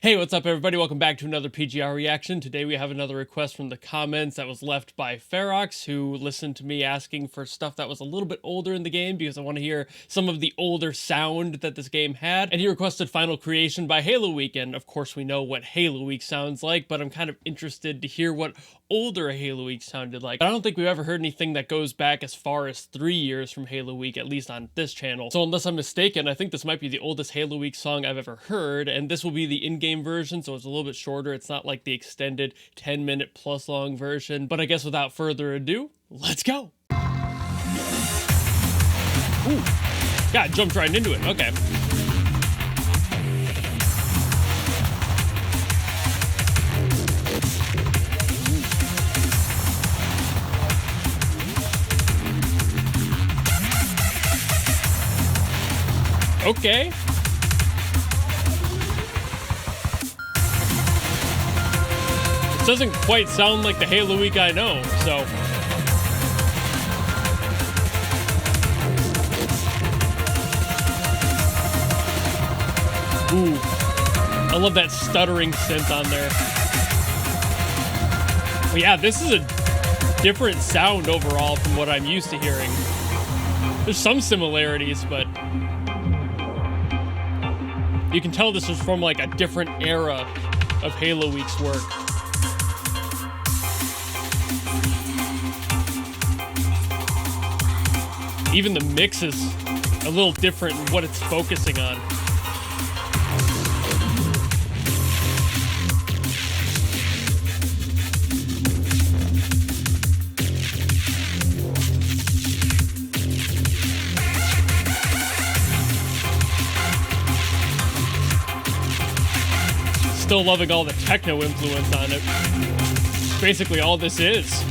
Hey, what's up everybody? Welcome back to another PGR reaction. Today we have another request from the comments that was left by Ferox, who listened to me asking for stuff that was a little bit older in the game because I want to hear some of the older sound that this game had. And he requested Final Creation by Haloweak, and of course we know what Haloweak sounds like, but I'm kind of interested to hear what older Haloweak sounded like. I don't think we've ever heard anything that goes back as far as 3 years from Haloweak, at least on this channel. So unless I'm mistaken, I think this might be the oldest Haloweak song I've ever heard, and this will be the in-game version, so it's a little bit shorter. It's not like the extended 10-minute plus long version, but I guess without further ado, let's go! Ooh, God, jumped right into it, okay. Okay. It doesn't quite sound like the Haloweak I know, so. Ooh. I love that stuttering synth on there. But yeah, this is a different sound overall from what I'm used to hearing. There's some similarities, but you can tell this was from like a different era of Haloweak's work. Even the mix is a little different in what it's focusing on. Still loving all the techno influence on it. Basically all this is.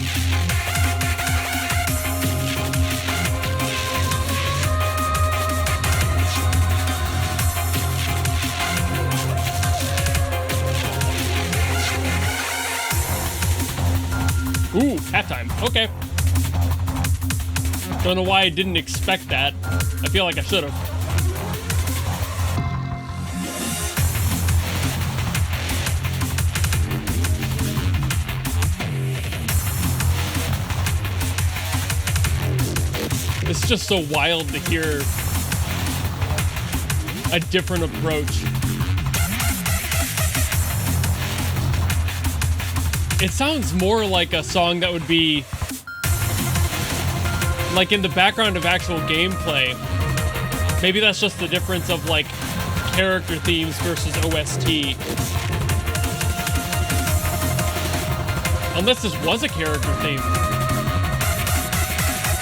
Ooh, cat time. Okay. Don't know why I didn't expect that. I feel like I should have. It's just so wild to hear a different approach. It sounds more like a song that would be like in the background of actual gameplay. Maybe that's just the difference of like character themes versus OST. Unless this was a character theme.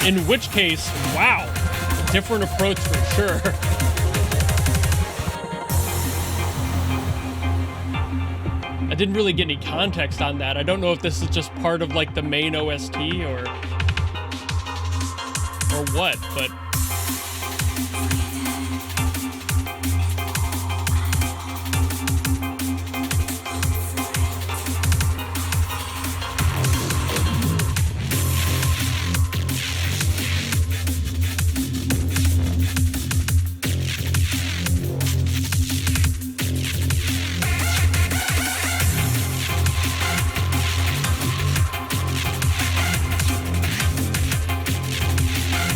In which case, wow, different approach for sure. I didn't really get any context on that. I don't know if this is just part of like the main OST or what, but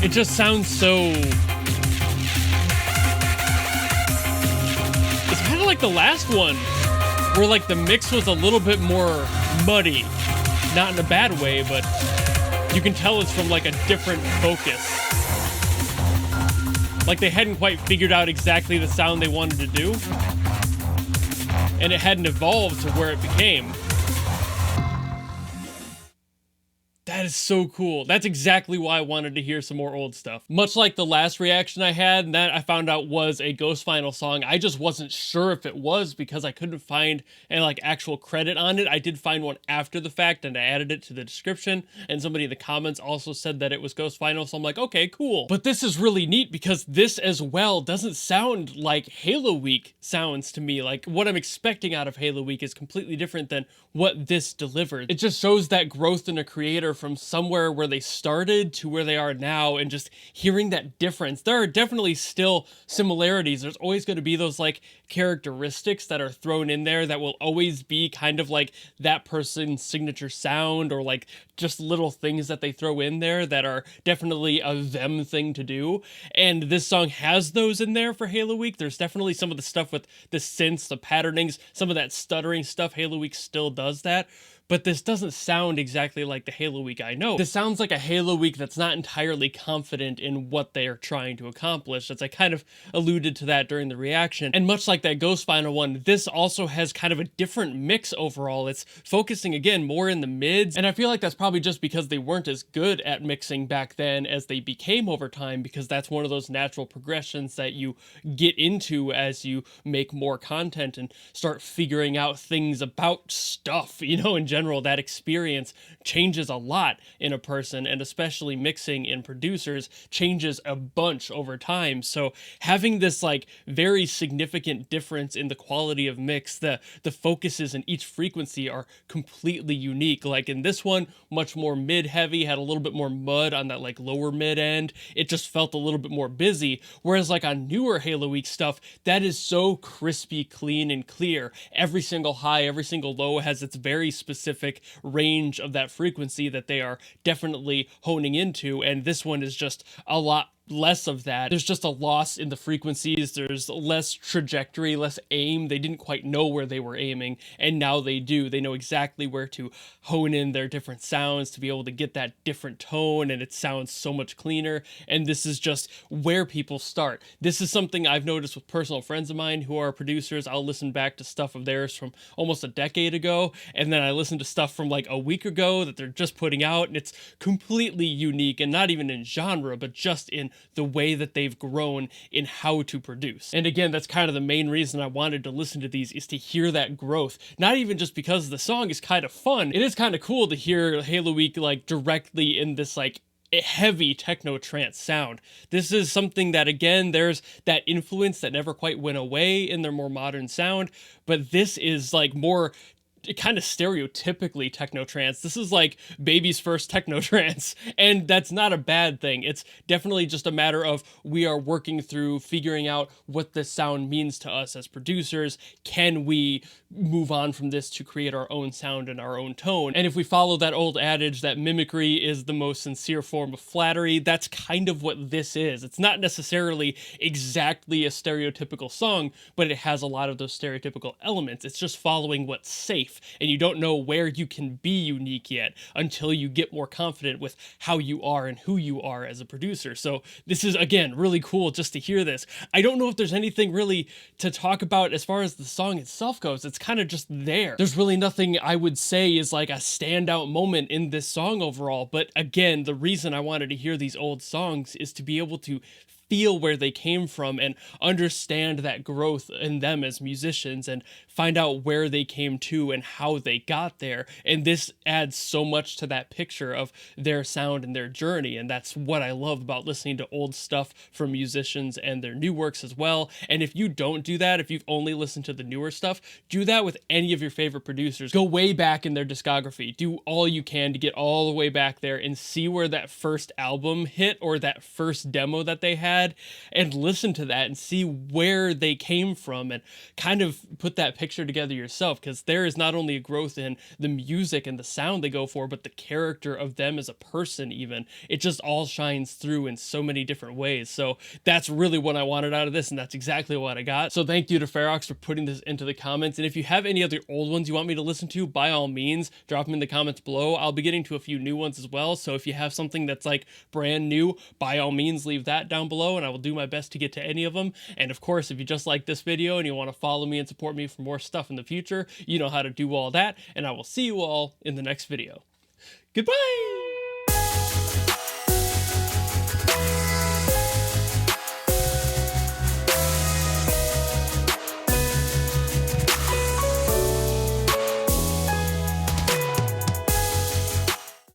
it just sounds so... It's kind of like the last one, where like the mix was a little bit more muddy. Not in a bad way, but you can tell it's from like a different focus. Like they hadn't quite figured out exactly the sound they wanted to do. And it hadn't evolved to where it became. That is so cool. That's exactly why I wanted to hear some more old stuff. Much like the last reaction I had, and that I found out was a Ghost Final song. I just wasn't sure if it was because I couldn't find any like actual credit on it. I did find one after the fact and I added it to the description, and somebody in the comments also said that it was Ghost Final, so I'm like, okay, cool. But this is really neat because this as well doesn't sound like Haloweak sounds to me. Like what I'm expecting out of Haloweak is completely different than what this delivered. It just shows that growth in a creator from from somewhere where they started to where they are now, and just hearing that difference. There are definitely still similarities. There's always going to be those like characteristics that are thrown in there that will always be kind of like that person's signature sound, or like just little things that they throw in there that are definitely a them thing to do. And this song has those in there for Haloweak. There's definitely some of the stuff with the synths, the patternings, some of that stuttering stuff. Haloweak still does that. But this doesn't sound exactly like the Haloweak I know. This sounds like a Haloweak that's not entirely confident in what they are trying to accomplish, as I kind of alluded to that during the reaction. And much like that Ghost Final one, this also has kind of a different mix overall. It's focusing, again, more in the mids, and I feel like that's probably just because they weren't as good at mixing back then as they became over time, because that's one of those natural progressions that you get into as you make more content and start figuring out things about stuff, you know, in general. That experience changes a lot in a person, and especially mixing in producers changes a bunch over time. So having this like very significant difference in the quality of mix, the focuses in each frequency are completely unique. Like in this one, much more mid heavy, had a little bit more mud on that like lower mid end. It just felt a little bit more busy. Whereas like on newer Haloweak stuff, that is so crispy, clean, and clear. Every single high, every single low has its very specific range of that frequency that they are definitely honing into, and this one is just a lot less of that. There's just a loss in the frequencies. There's less trajectory, less aim. They didn't quite know where they were aiming, and now they do. They know exactly where to hone in their different sounds to be able to get that different tone, and it sounds so much cleaner. And this is just where people start. This is something I've noticed with personal friends of mine who are producers. I'll listen back to stuff of theirs from almost a decade ago, and then I listen to stuff from like a week ago that they're just putting out, and it's completely unique, and not even in genre, but just in the way that they've grown in how to produce. And again, that's kind of the main reason I wanted to listen to these, is to hear that growth. Not even just because the song is kind of fun. It is kind of cool to hear Haloweak like directly in this like heavy techno trance sound. This is something that, again, there's that influence that never quite went away in their more modern sound, but this is like more kind of stereotypically techno trance. This is like baby's first techno trance, and that's not a bad thing. It's definitely just a matter of we are working through figuring out what this sound means to us as producers. Can we move on from this to create our own sound and our own tone? And if we follow that old adage that mimicry is the most sincere form of flattery, that's kind of what this is. It's not necessarily exactly a stereotypical song, but it has a lot of those stereotypical elements. It's just following what's safe, and you don't know where you can be unique yet until you get more confident with how you are and who you are as a producer. So this is, again, really cool just to hear this. I don't know if there's anything really to talk about as far as the song itself goes. It's kind of just there. There's really nothing I would say is like a standout moment in this song overall, but again, the reason I wanted to hear these old songs is to be able to feel where they came from and understand that growth in them as musicians and find out where they came to and how they got there. And this adds so much to that picture of their sound and their journey. And that's what I love about listening to old stuff from musicians and their new works as well. And if you don't do that, if you've only listened to the newer stuff, do that with any of your favorite producers. Go way back in their discography. Do all you can to get all the way back there and see where that first album hit or that first demo that they had, and listen to that and see where they came from and kind of put that picture together yourself, because there is not only a growth in the music and the sound they go for, but the character of them as a person even. It just all shines through in so many different ways. So that's really what I wanted out of this, and that's exactly what I got. So thank you to Ferox for putting this into the comments, and if you have any other old ones you want me to listen to, by all means, drop them in the comments below. I'll be getting to a few new ones as well, so if you have something that's like brand new, by all means leave that down below, and I will do my best to get to any of them. And of course, if you just like this video and you want to follow me and support me for more stuff in the future, you know how to do all that, and I will see you all in the next video. Goodbye!